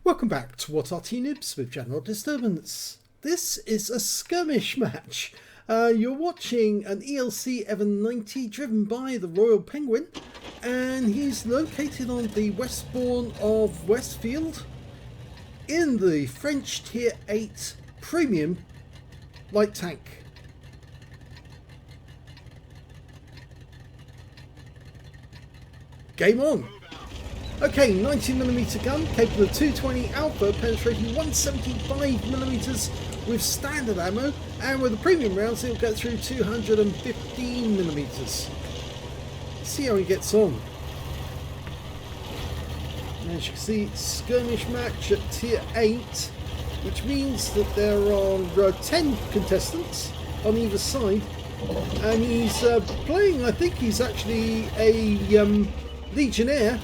Welcome back to What Arty Noobs with General Disturbance. This is a skirmish match. You're watching an ELC EVEN 90 driven by the Royal Penguin, and he's located on the westbourne of Westfield in the French Tier 8 Premium Light Tank. Game on! Okay, 90mm gun, capable of 220 alpha, penetrating 175mm with standard ammo, and with the premium rounds it'll go through 215mm. Let's see how he gets on. As you can see, skirmish match at tier 8, which means that there are 10 contestants on either side, and he's playing, I think he's actually a legionnaire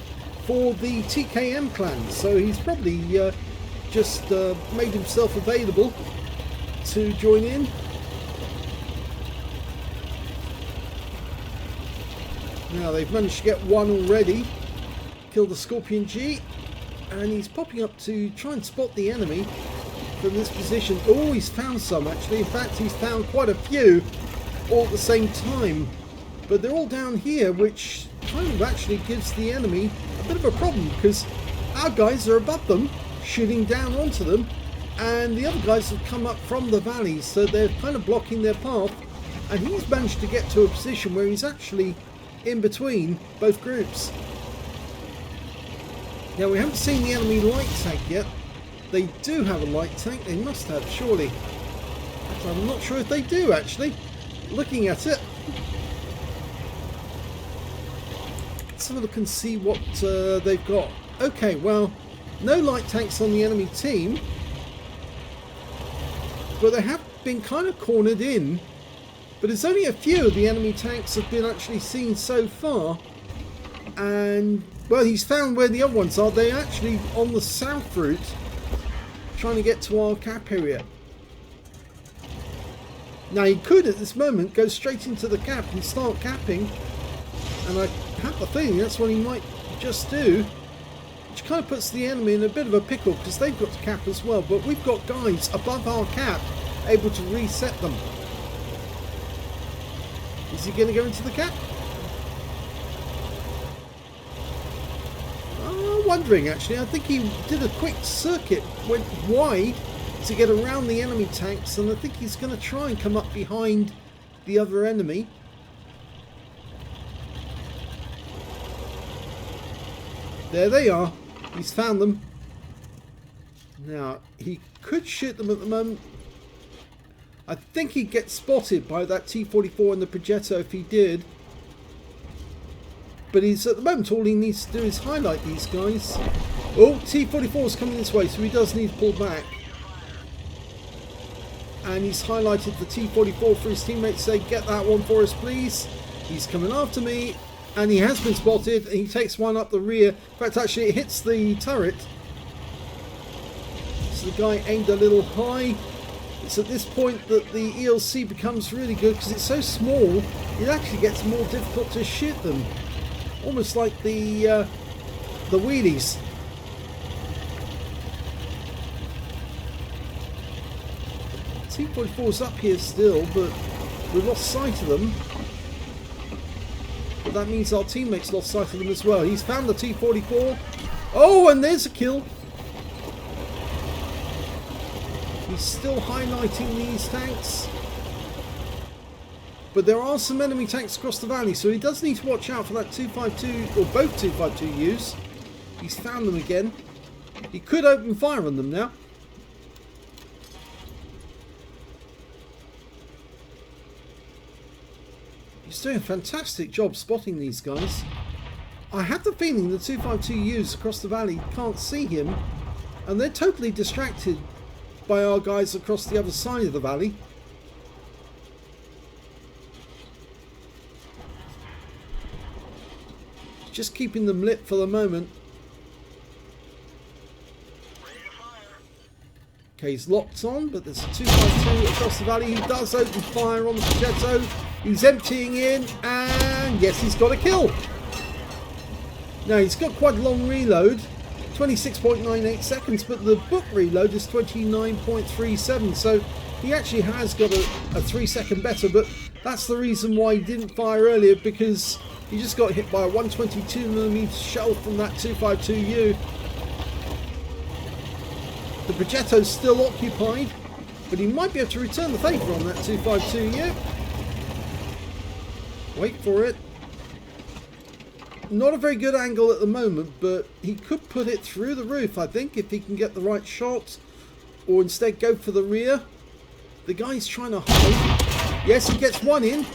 for the TKM clan, so he's probably just made himself available to join in. Now they've managed to get one already, killed the Scorpion G, and he's popping up to try and spot the enemy from this position. Oh, he's found some actually. In fact, he's found quite a few all at the same time, but they're all down here, which kind of actually gives the enemy a bit of a problem, because our guys are above them shooting down onto them, and the other guys have come up from the valley, so they're kind of blocking their path, and he's managed to get to a position where he's actually in between both groups. Now we haven't seen the enemy light tank yet. They do have a light tank, they must have surely. I'm not sure if they do actually, looking at it. Let's have a look and see what they've got. Okay, well, no light tanks on the enemy team, but they have been kind of cornered in, but it's only a few of the enemy tanks have been actually seen so far, and well, he's found where the other ones are. They're actually on the south route trying to get to our cap area. Now he could at this moment go straight into the cap and start capping, and I have the feeling that's what he might just do, which kind of puts the enemy in a bit of a pickle because they've got to cap as well, but we've got guys above our cap able to reset them. Is he going to go into the cap? I'm wondering actually. I think he did a quick circuit, went wide to get around the enemy tanks, and I think he's going to try and come up behind the other enemy. There they are. He's found them. Now, he could shoot them at the moment. I think he'd get spotted by that T-44 and the Progetto if he did. But he's at the moment, all he needs to do is highlight these guys. Oh, T-44 is coming this way, so he does need to pull back. And he's highlighted the T-44 for his teammates, say, get that one for us, please. He's coming after me. And he has been spotted, and he takes one up the rear. In fact, actually, it hits the turret. So the guy aimed a little high. It's at this point that the ELC becomes really good, because it's so small, it actually gets more difficult to shoot them. Almost like the wheelies. T-44's up here still, but we've lost sight of them. But that means our teammates lost sight of them as well. He's found the T-44. Oh, and there's a kill. He's still highlighting these tanks. But there are some enemy tanks across the valley, so he does need to watch out for that 252, or both 252Us. He's found them again. He could open fire on them now. He's doing a fantastic job spotting these guys. I have the feeling the 252Us across the valley can't see him, and they're totally distracted by our guys across the other side of the valley. Just keeping them lit for the moment. Okay, he's locked on, but there's a 252 across the valley. He does open fire on the Progetto. He's emptying in, and yes, he's got a kill. Now, he's got quite a long reload, 26.98 seconds, but the book reload is 29.37, so he actually has got a 3-second better, but that's the reason why he didn't fire earlier, because he just got hit by a 122mm shell from that 252U. The Progetto's still occupied, but he might be able to return the favour on that 252U. Wait for it. Not a very good angle at the moment, but he could put it through the roof, I think, if he can get the right shot, or instead go for the rear. The guy's trying to hide. Yes, he gets one in.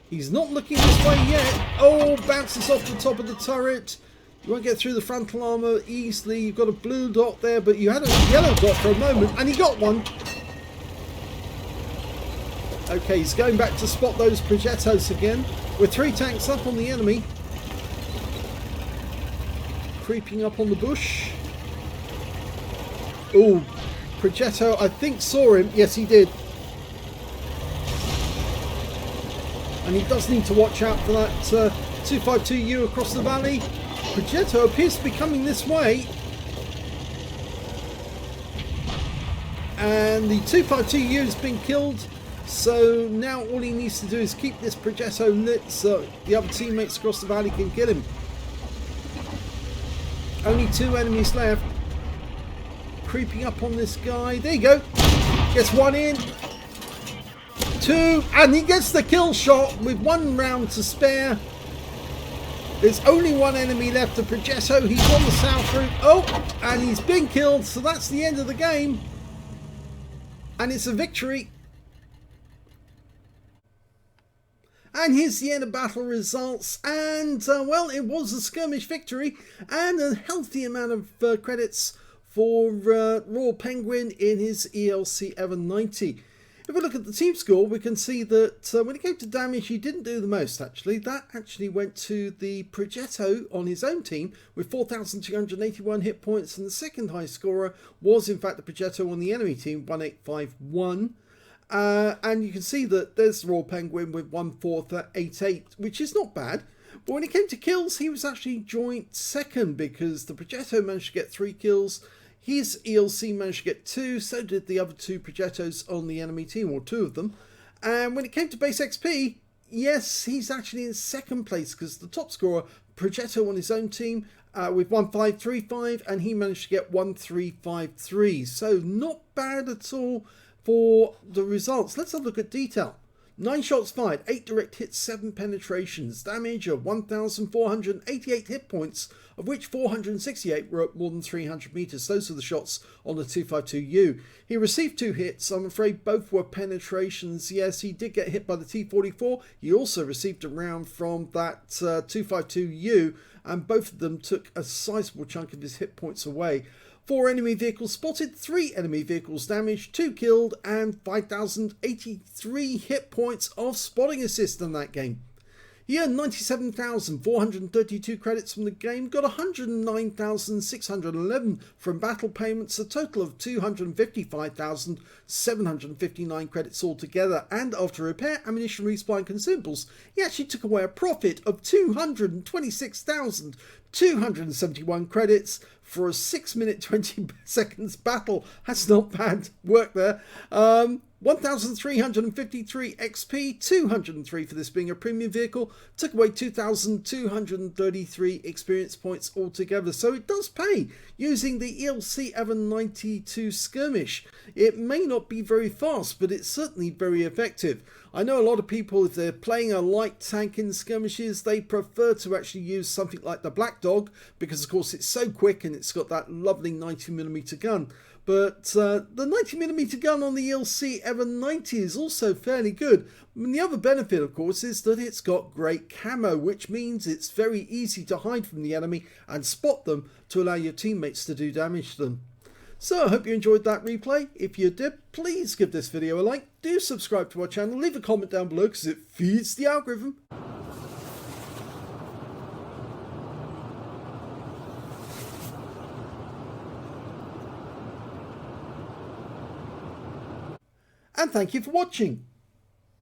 He's not looking this way yet. Oh, bounces off the top of the turret. You won't get through the frontal armour easily. You've got a blue dot there, but you had a yellow dot for a moment, and he got one. Okay, he's going back to spot those Progettos again. With 3 tanks up on the enemy. Creeping up on the bush. Oh, Progetto, I think, saw him. Yes, he did. And he does need to watch out for that 252U across the valley. Progetto appears to be coming this way. And the 252U has been killed. So now all he needs to do is keep this Progetto lit so the other teammates across the valley can kill him. Only 2 enemies left. Creeping up on this guy. There you go. Gets one in. 2. And he gets the kill shot with 1 round to spare. There's only 1 enemy left. The Progetto. He's on the south route. Oh, and he's been killed. So that's the end of the game. And it's a victory. And here's the end of battle results, and well, it was a skirmish victory and a healthy amount of credits for Royal Penguin in his ELC EVEN 90. If we look at the team score, we can see that when it came to damage, he didn't do the most actually. That actually went to the Progetto on his own team with 4,281 hit points, and the second highest scorer was in fact the Progetto on the enemy team, 1851. And you can see that there's Royal Penguin with 1488, which is not bad. But when it came to kills, he was actually joint second because the Progetto managed to get 3 kills. His ELC managed to get 2, so did the other 2 Progettos on the enemy team, or 2 of them. And when it came to base XP, yes, he's actually in second place because the top scorer, Progetto on his own team, with 1535, and he managed to get 1353. So not bad at all for the results. Let's have a look at detail. 9 shots fired, 8 direct hits, 7 penetrations, damage of 1,488 hit points, of which 468 were at more than 300 meters. Those are the shots on the 252U. He received 2 hits. I'm afraid both were penetrations. Yes, he did get hit by the T44. He also received a round from that 252U, and both of them took a sizable chunk of his hit points away. 4 enemy vehicles spotted, 3 enemy vehicles damaged, 2 killed, and 5,083 hit points of spotting assist in that game. He earned 97,432 credits from the game, got 109,611 from battle payments, a total of 255,759 credits altogether, and after repair, ammunition, resupply and consumables, he actually took away a profit of 226,271 credits for a 6-minute 20 seconds battle. That's not bad work there. 1,353 XP, 203 for this being a premium vehicle, took away 2,233 experience points altogether. So it does pay using the ELC EVEN 92 Skirmish. It may not be very fast, but it's certainly very effective. I know a lot of people, if they're playing a light tank in skirmishes, they prefer to actually use something like the Black Dog because of course it's so quick and it's got that lovely 90mm gun. But the 90mm gun on the ELC EVEN 90 is also fairly good. And the other benefit, of course, is that it's got great camo, which means it's very easy to hide from the enemy and spot them to allow your teammates to do damage to them. So I hope you enjoyed that replay. If you did, please give this video a like, do subscribe to our channel, leave a comment down below because it feeds the algorithm. And thank you for watching.